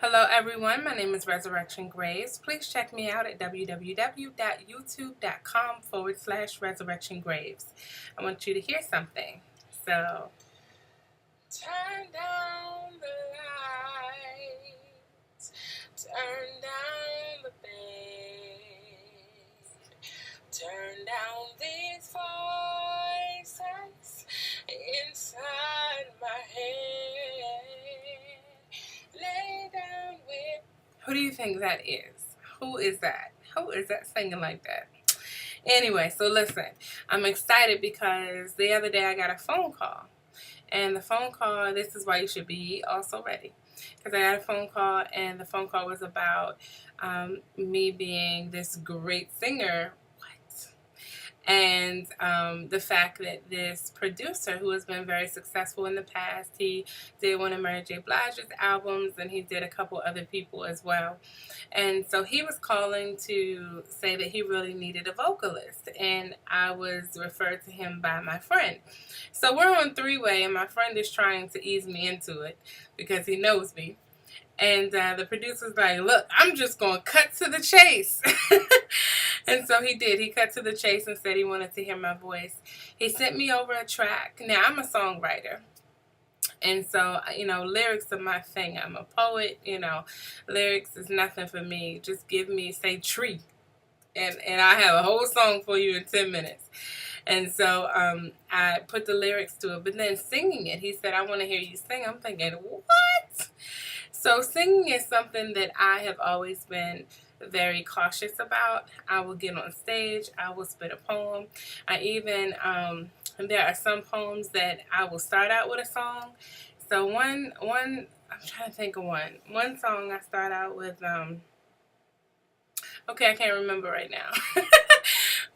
Hello everyone, my name is Resurrection Graves. Please check me out at www.youtube.com/Resurrection Graves. I want you to hear something. So, turn down the lights, turn down the bed, turn down these voices inside my head. Lay down with. Who do you think that is? Who is that? Who is that singing like that? Anyway, so listen, I'm excited because the other day I got a phone call. And the phone call, this is why you should be also ready. Because I got a phone call, and the phone call was about me being this great singer. And the fact that this producer, who has been very successful in the past, he did one of Mary J. Blige's albums, and he did a couple other people as well. And so he was calling to say that he really needed a vocalist, and I was referred to him by my friend. So we're on three-way, and my friend is trying to ease me into it because he knows me. And the producer's like, look, I'm just going to cut to the chase. And so he did. He cut to the chase and said he wanted to hear my voice. He sent me over a track. Now, I'm a songwriter. And so, lyrics are my thing. I'm a poet. Lyrics is nothing for me. Just give me, say, tree. And I have a whole song for you in 10 minutes. And so I put the lyrics to it. But then singing it, he said, I want to hear you sing. I'm thinking, what? So singing is something that I have always been very cautious about. I will get on stage. I will spit a poem. There are some poems that I will start out with a song. So one, I'm trying to think of one. One song I start out with, okay, I can't remember right now.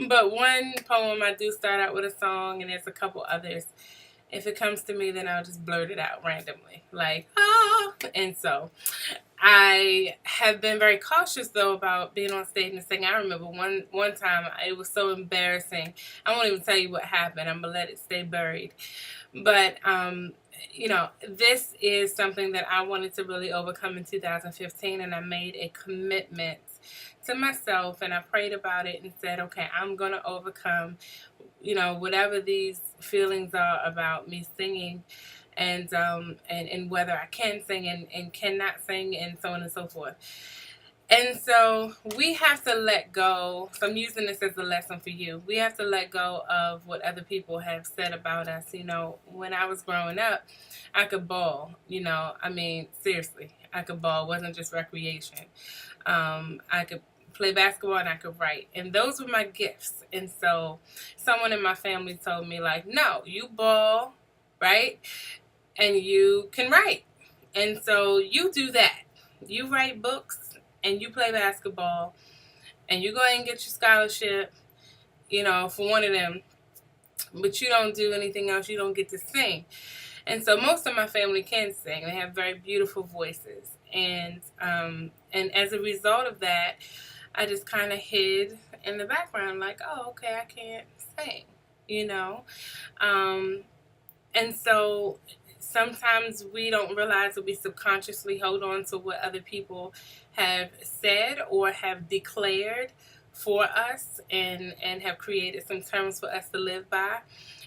But one poem I do start out with a song, and there's a couple others. If it comes to me, then I'll just blurt it out randomly, like, ah. And so I have been very cautious, though, about being on stage and singing. I remember one time, it was so embarrassing. I won't even tell you what happened. I'm going to let it stay buried. But, this is something that I wanted to really overcome in 2015, and I made a commitment to myself, and I prayed about it and said, okay, I'm going to overcome whatever these feelings are about me singing, and whether I can sing and cannot sing, and so on and so forth. And so we have to let go. So I'm using this as a lesson for you. We have to let go of what other people have said about us. When I was growing up, I could ball. Seriously, I could ball. It wasn't just recreation. I could play basketball and I could write. And those were my gifts. And so someone in my family told me, like, no, you ball, right? And you can write. And so you do that. You write books and you play basketball and you go ahead and get your scholarship, for one of them. But you don't do anything else. You don't get to sing. And so most of my family can sing. They have very beautiful voices. And as a result of that, I just kind of hid in the background, like, oh, okay, I can't sing, And so sometimes we don't realize that we subconsciously hold on to what other people have said or have declared for us and have created some terms for us to live by.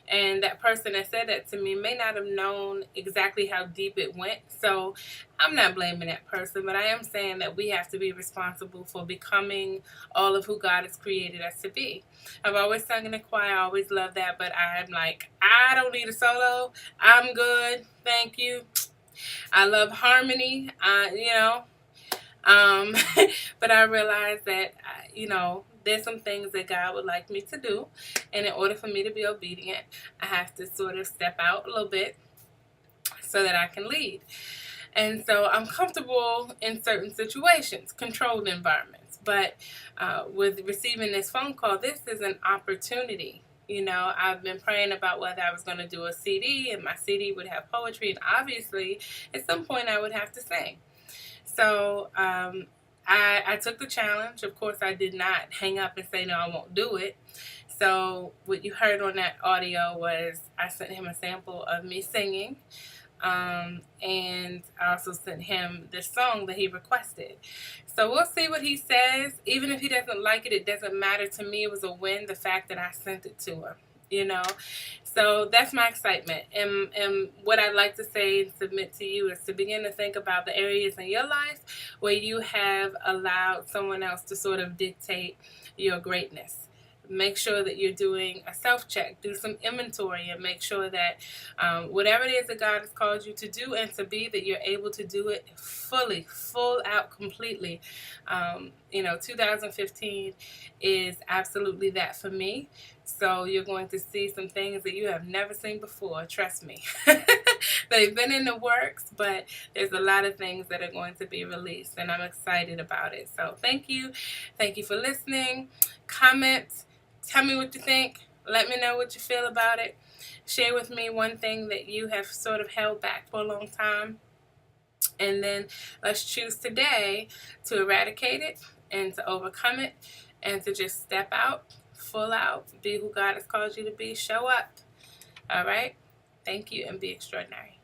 And that person that said that to me may not have known exactly how deep it went. So I'm not blaming that person, but I am saying that we have to be responsible for becoming all of who God has created us to be. I've always sung in the choir. I always loved that, but I'm like, I don't need a solo. I'm good. Thank you. I love harmony, but I realized that, there's some things that God would like me to do. And in order for me to be obedient, I have to sort of step out a little bit so that I can lead. And so I'm comfortable in certain situations, controlled environments. But with receiving this phone call, this is an opportunity. I've been praying about whether I was going to do a CD, and my CD would have poetry. And obviously, at some point, I would have to sing. So I took the challenge. Of course, I did not hang up and say, no, I won't do it. So what you heard on that audio was I sent him a sample of me singing. And I also sent him the song that he requested. So we'll see what he says. Even if he doesn't like it, it doesn't matter to me. It was a win, the fact that I sent it to him, you know. So that's my excitement. And what I'd like to say and submit to you is to begin to think about the areas in your life where you have allowed someone else to sort of dictate your greatness. Make sure that you're doing a self-check, do some inventory, and make sure that whatever it is that God has called you to do and to be, that you're able to do it fully, full out, completely. 2015 is absolutely that for me. So you're going to see some things that you have never seen before. Trust me. They've been in the works, but there's a lot of things that are going to be released, and I'm excited about it. So thank you. Thank you for listening. Comment. Tell me what you think. Let me know what you feel about it. Share with me one thing that you have sort of held back for a long time. And then let's choose today to eradicate it and to overcome it and to just step out, full out, be who God has called you to be, show up. All right? Thank you, and be extraordinary.